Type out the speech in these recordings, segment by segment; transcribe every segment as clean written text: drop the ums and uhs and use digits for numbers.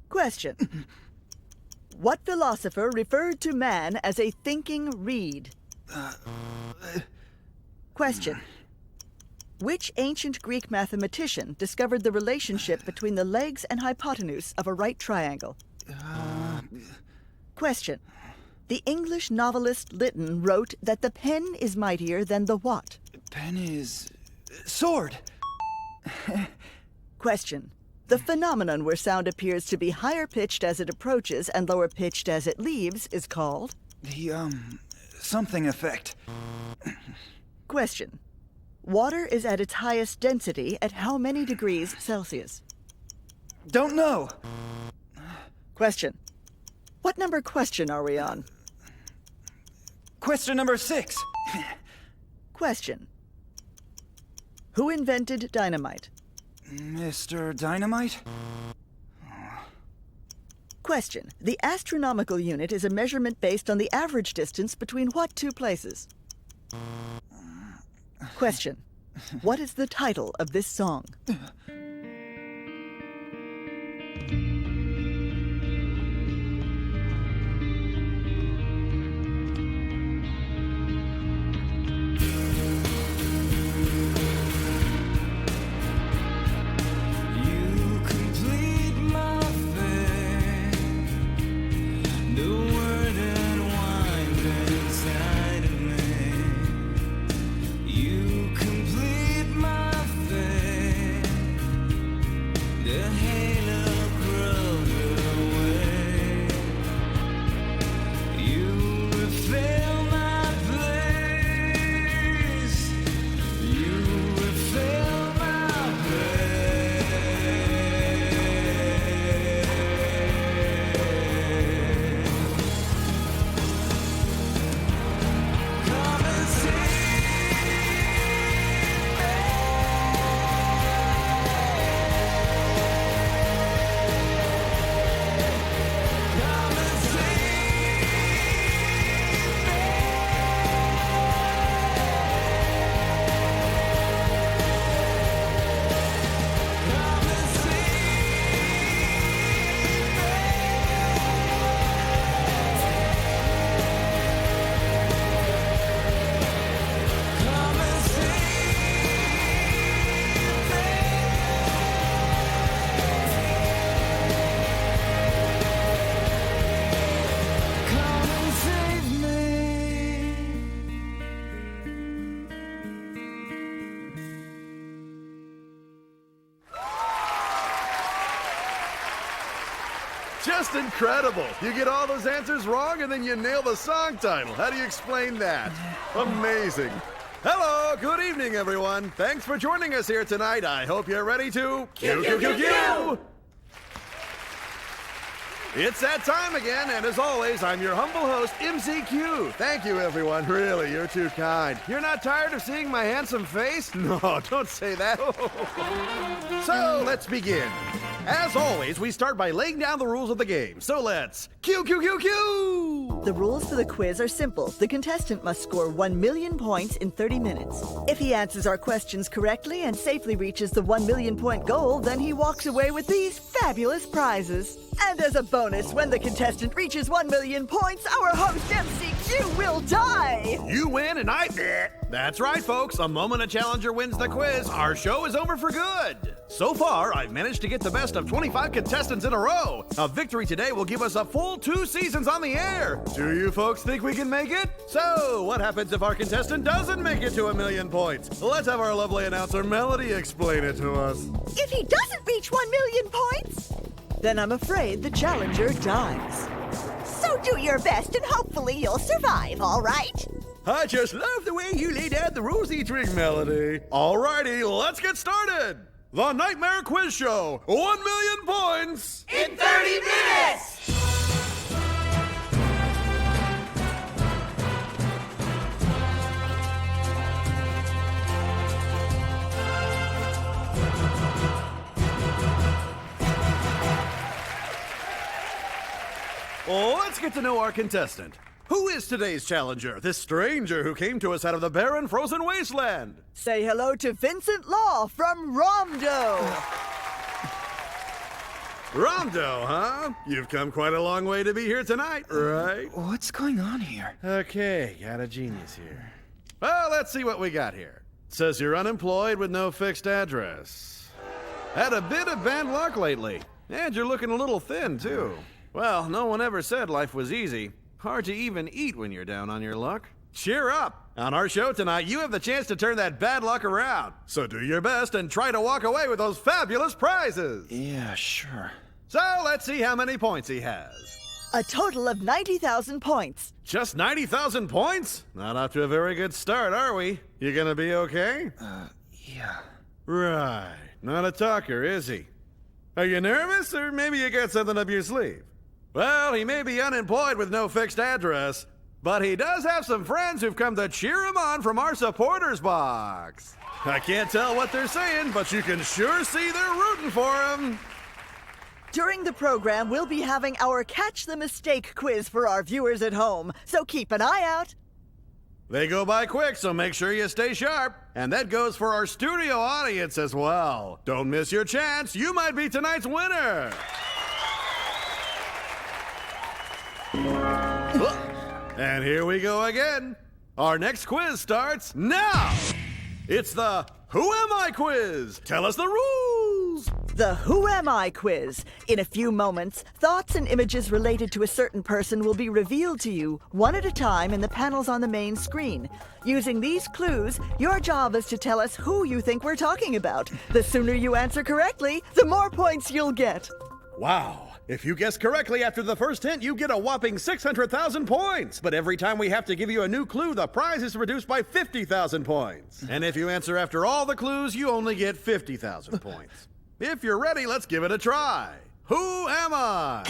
Question. What philosopher referred to man as a thinking reed? Question. Which ancient Greek mathematician discovered the relationship between the legs and hypotenuse of a right triangle? Question. The English novelist Lytton wrote that the pen is mightier than the what? Pen is... sword! Question. The phenomenon where sound appears to be higher pitched as it approaches and lower pitched as it leaves is called? The, something effect. Question. Water is at its highest density at how many degrees Celsius? Don't know. Question. What number question are we on? Question number 6. Question. Who invented dynamite? Mr. Dynamite? Question. The astronomical unit is a measurement based on the average distance between what two places? Question. What is the title of this song? Just incredible. You get all those answers wrong and then you nail the song title. How do you explain that? Amazing. Hello, good evening, everyone. Thanks for joining us here tonight. I hope you're ready to... Q. It's that time again, and as always, I'm your humble host, MCQ. Thank you, everyone. Really, you're too kind. You're not tired of seeing my handsome face? No, don't say that. So, let's begin. As always, we start by laying down the rules of the game. So let's Q. The rules for the quiz are simple. The contestant must score 1 million points in 30 minutes. If he answers our questions correctly and safely reaches the 1 million point goal, then he walks away with these fabulous prizes. And as a bonus, when the contestant reaches 1 million points, our host MCQ will die! You win and I... That's right, folks. The moment a challenger wins the quiz, our show is over for good. So far, I've managed to get the best of 25 contestants in a row. A victory today will give us a full 2 seasons on the air. Do you folks think we can make it? So, what happens if our contestant doesn't make it to 1 million points? Let's have our lovely announcer, Melody, explain it to us. If he doesn't reach 1 million points, then I'm afraid the challenger dies. So do your best and hopefully you'll survive, all right? I just love the way you lay down the rules each week, Melody. Alrighty, let's get started. The Nightmare Quiz Show, 1 million points in 30 minutes! Let's get to know our contestant. Who is today's challenger, this stranger who came to us out of the barren, frozen wasteland? Say hello to Vincent Law from Romdo. Rondo, huh? You've come quite a long way to be here tonight, right? What's going on here? Okay, got a genius here. Well, let's see what we got here. It says you're unemployed with no fixed address. Had a bit of bad luck lately, and you're looking a little thin, too. Well, no one ever said life was easy. Hard to even eat when you're down on your luck. Cheer up! On our show tonight, you have the chance to turn that bad luck around. So do your best and try to walk away with those fabulous prizes. Yeah, sure. So let's see how many points he has. A total of 90,000 points. Just 90,000 points? Not off to a very good start, are we? You gonna be okay? Yeah. Right. Not a talker, is he? Are you nervous, or maybe you got something up your sleeve? Well, he may be unemployed with no fixed address, but he does have some friends who've come to cheer him on from our supporters box. I can't tell what they're saying, but you can sure see they're rooting for him. During the program, we'll be having our Catch the Mistake quiz for our viewers at home, so keep an eye out. They go by quick, so make sure you stay sharp. And that goes for our studio audience as well. Don't miss your chance. You might be tonight's winner. And here we go again. Our next quiz starts now. It's the Who Am I quiz. Tell us the rules. The Who Am I quiz. In a few moments, thoughts and images related to a certain person will be revealed to you, one at a time in the panels on the main screen. Using these clues, your job is to tell us who you think we're talking about. The sooner you answer correctly, the more points you'll get. Wow. If you guess correctly after the first hint, you get a whopping 600,000 points. But every time we have to give you a new clue, the prize is reduced by 50,000 points. And if you answer after all the clues, you only get 50,000 points. If you're ready, let's give it a try. Who am I?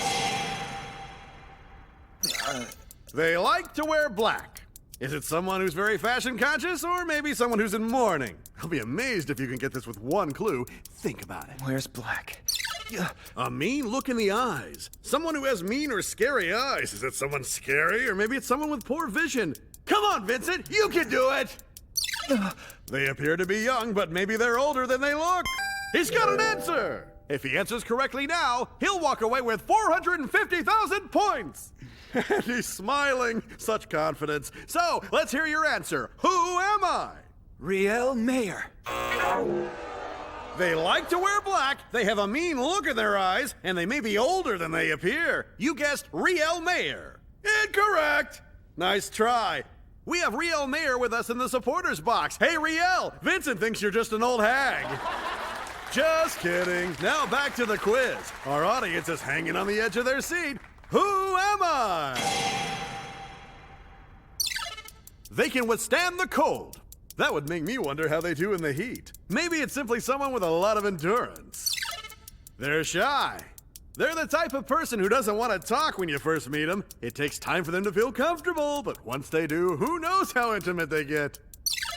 They like to wear black. Is it someone who's very fashion conscious, or maybe someone who's in mourning? I'll be amazed if you can get this with one clue. Think about it. Where's Black? A mean look in the eyes. Someone who has mean or scary eyes. Is it someone scary, or maybe it's someone with poor vision? Come on, Vincent, you can do it! They appear to be young, but maybe they're older than they look. He's got an answer! If he answers correctly now, he'll walk away with 450,000 points! And he's smiling. Such confidence. So, let's hear your answer. Who am I? Riel Mayer. They like to wear black, they have a mean look in their eyes, and they may be older than they appear. You guessed Riel Mayer. Incorrect! Nice try. We have Riel Mayer with us in the supporters box. Hey, Riel, Vincent thinks you're just an old hag. Just kidding. Now back to the quiz. Our audience is hanging on the edge of their seat. Who am I? They can withstand the cold. That would make me wonder how they do in the heat. Maybe it's simply someone with a lot of endurance. They're shy. They're the type of person who doesn't want to talk when you first meet them. It takes time for them to feel comfortable, but once they do, who knows how intimate they get.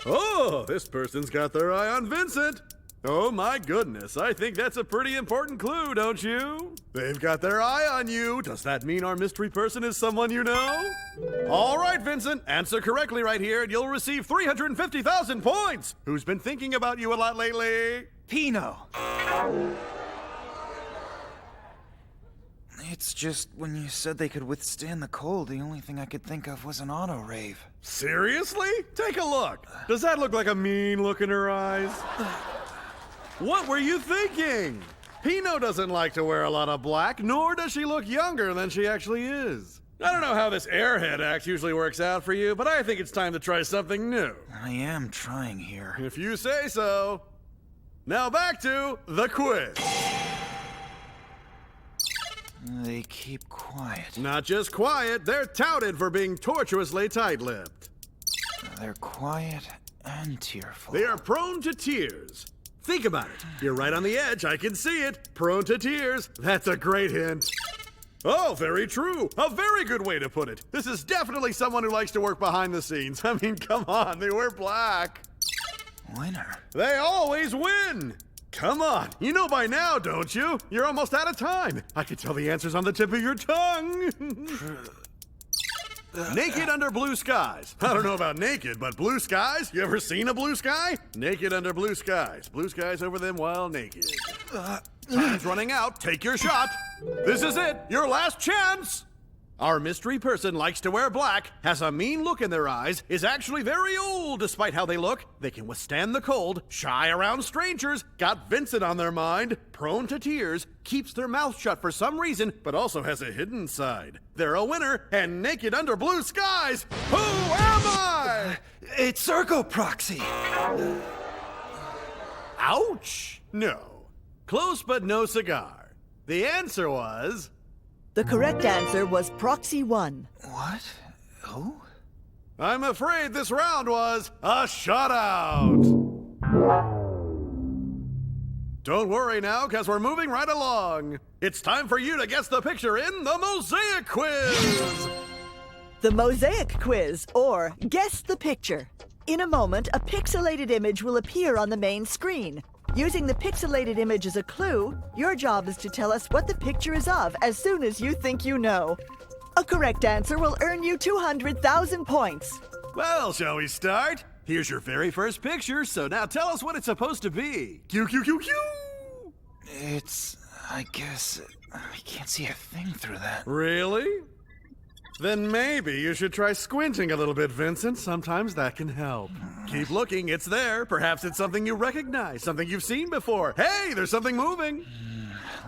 Oh, this person's got their eye on Vincent. Oh my goodness, I think that's a pretty important clue, don't you? They've got their eye on you. Does that mean our mystery person is someone you know? All right, Vincent, answer correctly right here and you'll receive 350,000 points. Who's been thinking about you a lot lately? Pino. It's just when you said they could withstand the cold, the only thing I could think of was an auto rave. Seriously? Take a look. Does that look like a mean look in her eyes? What were you thinking? Pino doesn't like to wear a lot of black, nor does she look younger than she actually is. I don't know how this airhead act usually works out for you, but I think it's time to try something new. I am trying here. If you say so. Now back to the quiz. They keep quiet. Not just quiet, they're touted for being tortuously tight-lipped. They're quiet and tearful. They are prone to tears. Think about it. You're right on the edge. I can see it. Prone to tears. That's a great hint. Oh, very true. A very good way to put it. This is definitely someone who likes to work behind the scenes. I mean, come on. They wear black. Winner. They always win. Come on. You know by now, don't you? You're almost out of time. I can tell the answers on the tip of your tongue. Naked under blue skies. I don't know about naked, but blue skies? You ever seen a blue sky? Naked under blue skies. Blue skies over them while naked. Time's running out. Take your shot. This is it. Your last chance. Our mystery person likes to wear black, has a mean look in their eyes, is actually very old despite how they look. They can withstand the cold, shy around strangers, got Vincent on their mind, prone to tears, keeps their mouth shut for some reason, but also has a hidden side. They're a winner and naked under blue skies. Who am I? It's Ergo Proxy. Ouch! No. Close but no cigar. The answer was... The correct answer was Proxy 1. What? Who? I'm afraid this round was a shutout. Don't worry now, because we're moving right along. It's time for you to guess the picture in the Mosaic Quiz. The Mosaic Quiz, or Guess the Picture. In a moment, a pixelated image will appear on the main screen. Using the pixelated image as a clue, your job is to tell us what the picture is of as soon as you think you know. A correct answer will earn you 200,000 points. Well, shall we start? Here's your very first picture, so now tell us what it's supposed to be. Q, Q, Q, Q! It's... I guess... I can't see a thing through that. Really? Then maybe you should try squinting a little bit, Vincent. Sometimes that can help. Keep looking, it's there. Perhaps it's something you recognize, something you've seen before. Hey, there's something moving.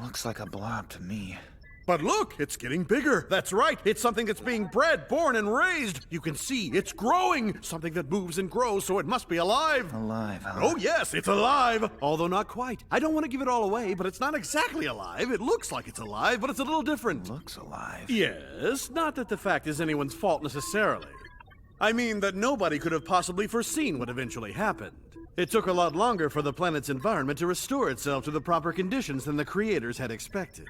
Looks like a blob to me. But look, it's getting bigger. That's right, it's something that's being bred, born, and raised. You can see it's growing. Something that moves and grows, so it must be alive. Alive, huh? Oh yes, it's alive. Although not quite. I don't want to give it all away, but it's not exactly alive. It looks like it's alive, but it's a little different. Looks alive. Yes, not that the fact is anyone's fault necessarily. I mean that nobody could have possibly foreseen what eventually happened. It took a lot longer for the planet's environment to restore itself to the proper conditions than the creators had expected.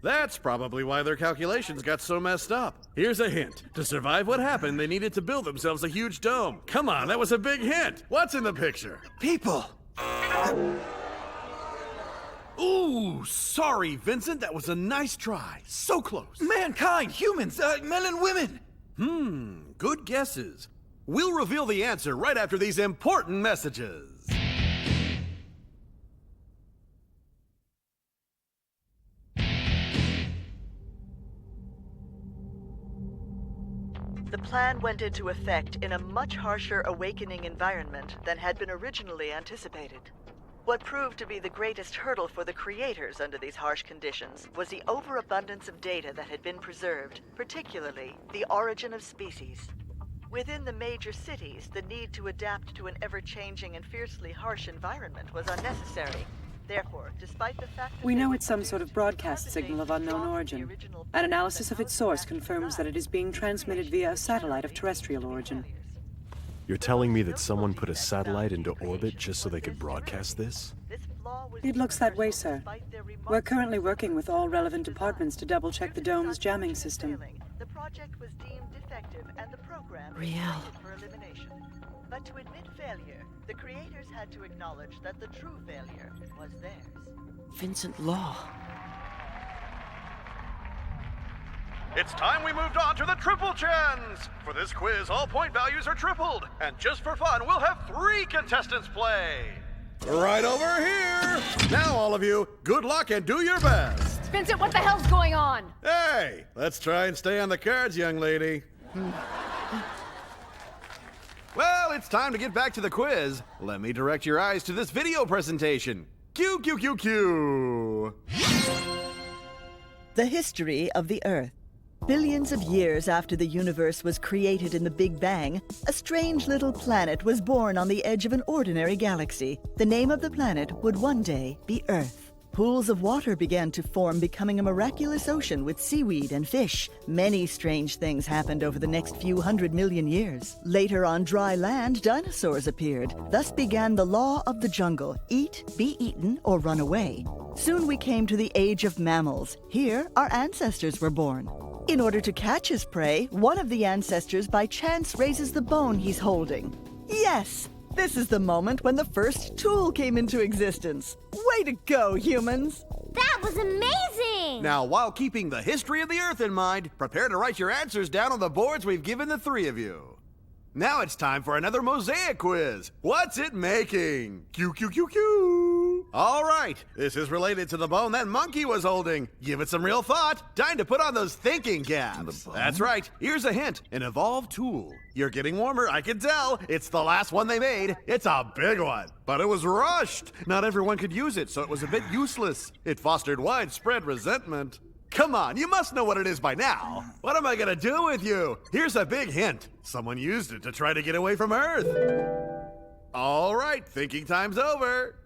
That's probably why their calculations got so messed up. Here's a hint. To survive what happened, they needed to build themselves a huge dome. Come on, that was a big hint. What's in the picture? People! Ooh, sorry, Vincent. That was a nice try. So close. Mankind! Humans! Men and women! Good guesses. We'll reveal the answer right after these important messages. The plan went into effect in a much harsher awakening environment than had been originally anticipated. What proved to be the greatest hurdle for the creators under these harsh conditions was the overabundance of data that had been preserved, particularly the origin of species. Within the major cities, the need to adapt to an ever-changing and fiercely harsh environment was unnecessary. Therefore, despite the fact that we know it's some sort of broadcast signal of unknown origin. An analysis of its source confirms that it is being transmitted via a satellite of terrestrial origin. You're telling me that someone put a satellite into orbit just so they could broadcast this? It looks that way, sir. We're currently working with all relevant departments to double-check the dome's jamming system. The project was deemed defective and the program Real. for elimination. But to admit failure, the creators had to acknowledge that the true failure was theirs. Vincent Law. It's time we moved on to the triple chance! For this quiz, all point values are tripled. And just for fun, we'll have 3 contestants play. Right over here! Now, all of you, good luck and do your best. Vincent, what the hell's going on? Hey, let's try and stay on the cards, young lady. Well, it's time to get back to the quiz. Let me direct your eyes to this video presentation. Q, Q, Q, Q. The history of the Earth. Billions of years after the universe was created in the Big Bang, a strange little planet was born on the edge of an ordinary galaxy. The name of the planet would one day be Earth. Pools of water began to form, becoming a miraculous ocean with seaweed and fish. Many strange things happened over the next few 100 million years. Later, on dry land, dinosaurs appeared. Thus began the law of the jungle: eat, be eaten, or run away. Soon we came to the age of mammals. Here, our ancestors were born. In order to catch his prey, one of the ancestors by chance raises the bone he's holding. Yes! This is the moment when the first tool came into existence. Way to go, humans! That was amazing! Now, while keeping the history of the Earth in mind, prepare to write your answers down on the boards we've given the 3 of you. Now it's time for another Mosaic quiz. What's it making? Q, Q, Q, Q. All right, right. This is related to the bone that monkey was holding. Give it some real thought. Time to put on those thinking caps. That's right. Here's a hint. An evolved tool. You're getting warmer, I can tell. It's the last one they made. It's a big one. But it was rushed. Not everyone could use it, so it was a bit useless. It fostered widespread resentment. Come on, you must know what it is by now. What am I gonna do with you? Here's a big hint. Someone used it to try to get away from Earth. All right, thinking time's over.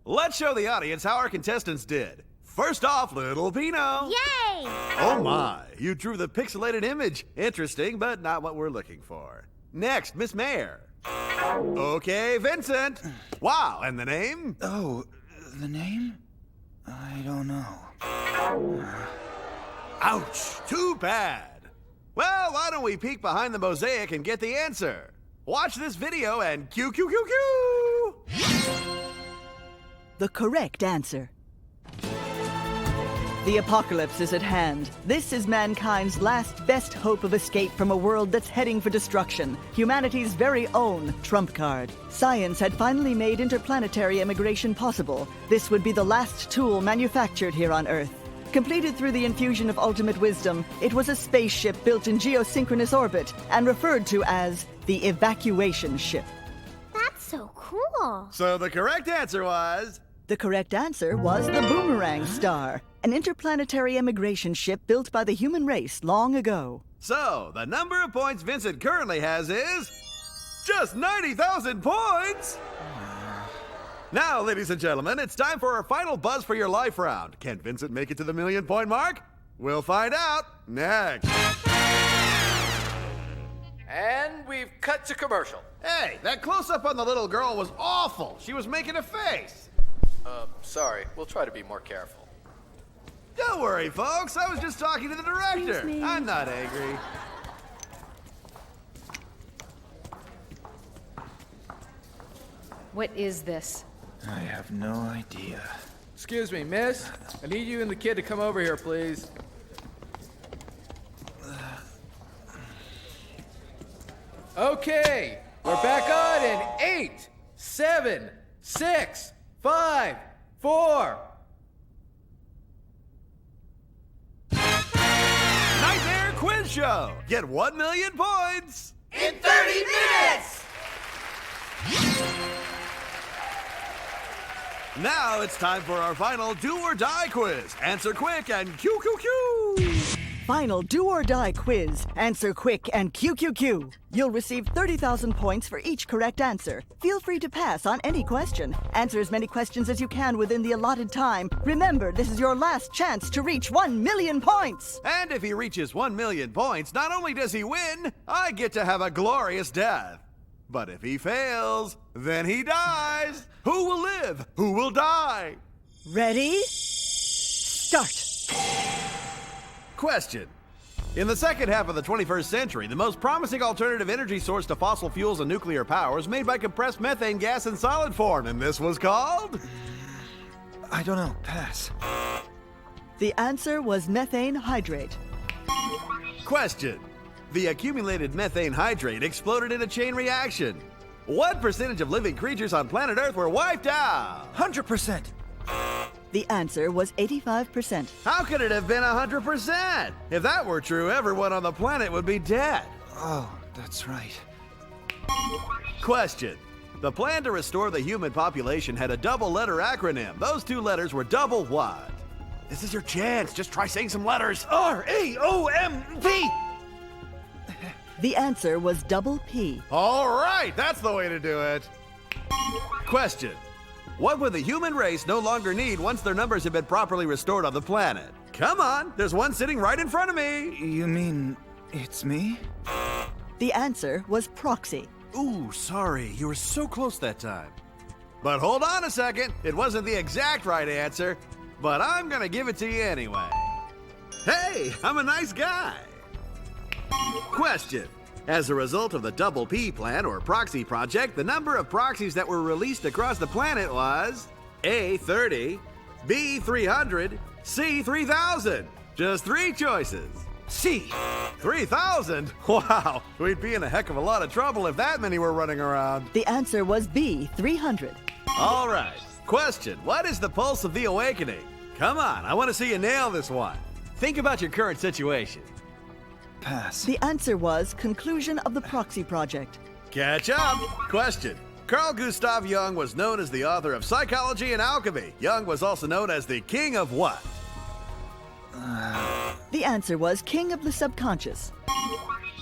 Let's show the audience how our contestants did. First off, little Pino. Yay! Oh my, you drew the pixelated image. Interesting, but not what we're looking for. Next, Miss Mayer. Okay, Vincent. Wow, and the name? Oh, the name? I don't know. Ouch, too bad. Well, why don't we peek behind the mosaic and get the answer? Watch this video and Q. The correct answer. The apocalypse is at hand. This is mankind's last best hope of escape from a world that's heading for destruction. Humanity's very own trump card. Science had finally made interplanetary immigration possible. This would be the last tool manufactured here on Earth. Completed through the infusion of ultimate wisdom, it was a spaceship built in geosynchronous orbit and referred to as the evacuation ship. That's so cool. So the correct answer was... The correct answer was the Boomerang Star, an interplanetary immigration ship built by the human race long ago. So, the number of points Vincent currently has is... just 90,000 points! Now, ladies and gentlemen, it's time for our final buzz for your life round. Can Vincent make it to the million-point mark? We'll find out next. And we've cut to commercial. Hey, that close-up on the little girl was awful. She was making a face. Sorry. We'll try to be more careful. Don't worry, folks. I was just talking to the director. Excuse me. I'm not angry. What is this? I have no idea. Excuse me, miss. I need you and the kid to come over here, please. Okay, we're back on in 8, 7, 6, 5, 4. Nightmare Quiz Show. Get 1 million points. In 30 minutes! Now it's time for our final Do or Die quiz. Answer quick and Q. Final do or die quiz. Answer quick and QQQ. You'll receive 30,000 points for each correct answer. Feel free to pass on any question. Answer as many questions as you can within the allotted time. Remember, this is your last chance to reach 1 million points. And if he reaches 1 million points, not only does he win, I get to have a glorious death. But if he fails, then he dies. Who will live? Who will die? Ready? Start. Question. In the second half of the 21st century, the most promising alternative energy source to fossil fuels and nuclear power was made by compressed methane gas in solid form, and this was called? I don't know. Pass. The answer was methane hydrate. Question. The accumulated methane hydrate exploded in a chain reaction. What percentage of living creatures on planet Earth were wiped out? 100%. The answer was 85%. How could it have been 100%? If that were true, everyone on the planet would be dead. Oh, that's right. Question. The plan to restore the human population had a double-letter acronym. Those two letters were double what? This is your chance. Just try saying some letters. RAOMP! The answer was double P. All right, that's the way to do it. Question. What would the human race no longer need once their numbers have been properly restored on the planet? Come on, there's one sitting right in front of me. You mean it's me? The answer was proxy. Ooh, sorry, you were so close that time. But hold on a second, it wasn't the exact right answer, but I'm gonna give it to you anyway. Hey, I'm a nice guy. Question. As a result of the Double P plan or proxy project, the number of proxies that were released across the planet was A, 30, B, 300, C, 3,000. Just 3 choices. C. 3,000? Wow, we'd be in a heck of a lot of trouble if that many were running around. The answer was B, 300. All right, Question, what is the pulse of the awakening? Come on, I want to see you nail this one. Think about your current situation. Pass. The answer was conclusion of the Proxy project. Catch up. Question. Carl Gustav Jung was known as the author of Psychology and Alchemy. Jung was also known as the king of what? The answer was king of the subconscious.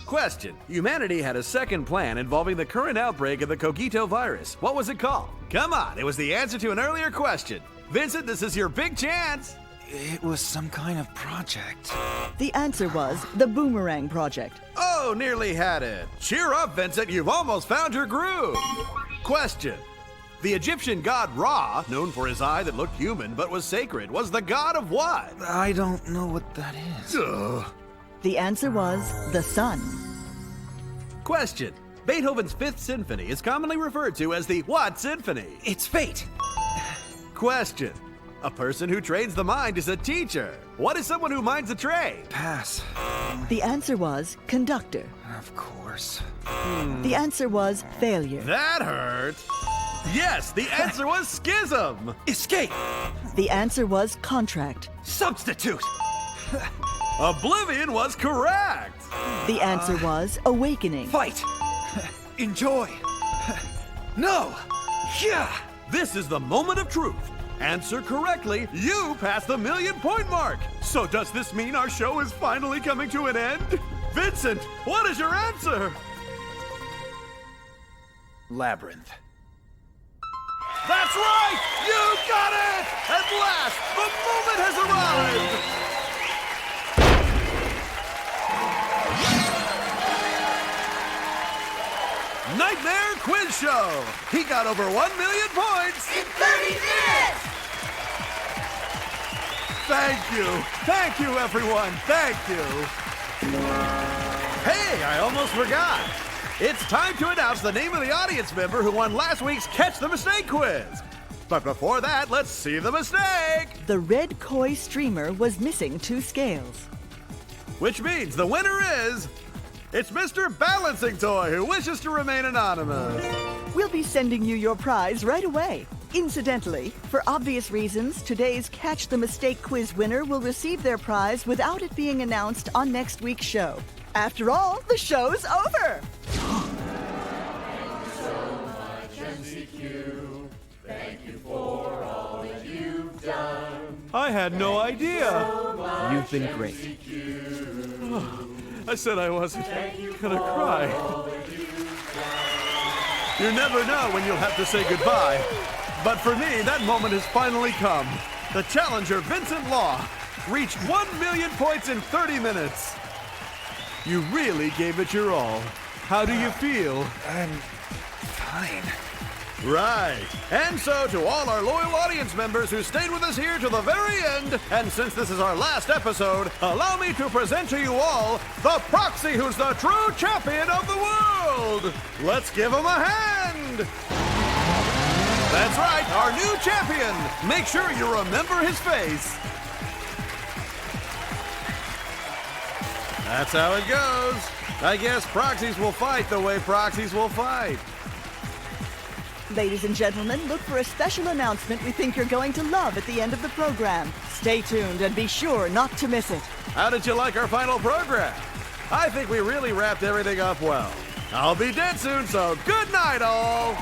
Question. Humanity had a second plan involving the current outbreak of the Cogito virus. What was it called? Come on, it was the answer to an earlier question. Vincent, this is your big chance. It was some kind of project. The answer was the Boomerang project. Oh, nearly had it. Cheer up, Vincent, you've almost found your groove. Question. The Egyptian god Ra, known for his eye that looked human but was sacred, was the god of what? I don't know what that is. Ugh. The answer was the sun. Question. Beethoven's Fifth Symphony is commonly referred to as the what symphony? It's fate. Question. A person who trains the mind is a teacher. What is someone who minds a train? Pass. The answer was conductor. Of course. The answer was failure. That hurt. Yes, the answer was schism. Escape. The answer was contract. Substitute. Oblivion was correct. The answer was awakening. Fight. Enjoy. No. Yeah. This is the moment of truth. Answer correctly, you pass the 1,000,000-point mark. So does this mean our show is finally coming to an end? Vincent, what is your answer? Labyrinth. That's right! You got it! At last, the moment has arrived! Nightmare Quiz Show! He got over 1,000,000 points! In 30 minutes! Thank you, everyone. Thank you. Hey, I almost forgot. It's time to announce the name of the audience member who won last week's Catch the Mistake quiz. But before that, let's see the mistake. The red koi streamer was missing 2 scales. Which means the winner is... It's Mr. Balancing Toy, who wishes to remain anonymous. We'll be sending you your prize right away. Incidentally, for obvious reasons, today's Catch the Mistake quiz winner will receive their prize without it being announced on next week's show. After all, the show's over! I had no idea. You've been great. I said I wasn't gonna cry. You never know when you'll have to say goodbye. But for me, that moment has finally come. The challenger, Vincent Law, reached 1,000,000 points in 30 minutes. You really gave it your all. How do you feel? I'm fine. Right. And so to all our loyal audience members who stayed with us here to the very end, and since this is our last episode, allow me to present to you all the Proxy who's the true champion of the world. Let's give him a hand. That's right, our new champion. Make sure you remember his face. That's how it goes. I guess proxies will fight the way proxies will fight. Ladies and gentlemen, look for a special announcement we think you're going to love at the end of the program. Stay tuned and be sure not to miss it. How did you like our final program? I think we really wrapped everything up well. I'll be dead soon, so good night, all.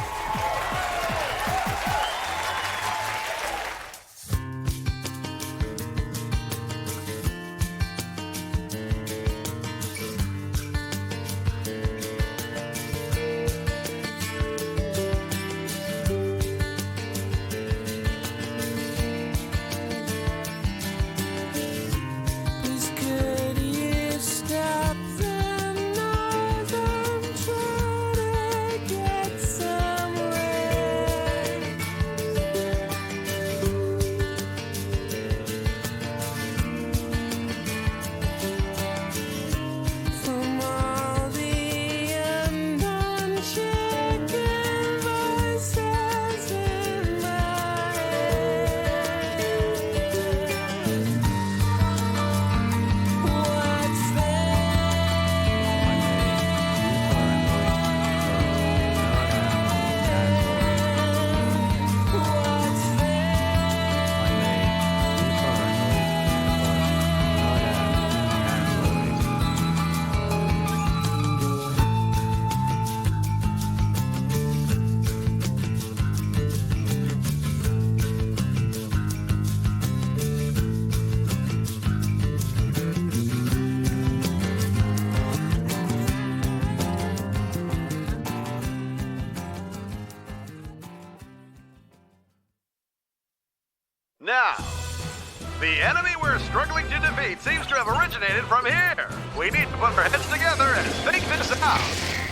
Stop the noise, I'm trying to get some Now, the enemy we're struggling to defeat seems to have originated from here. We need to put our heads together and think this out.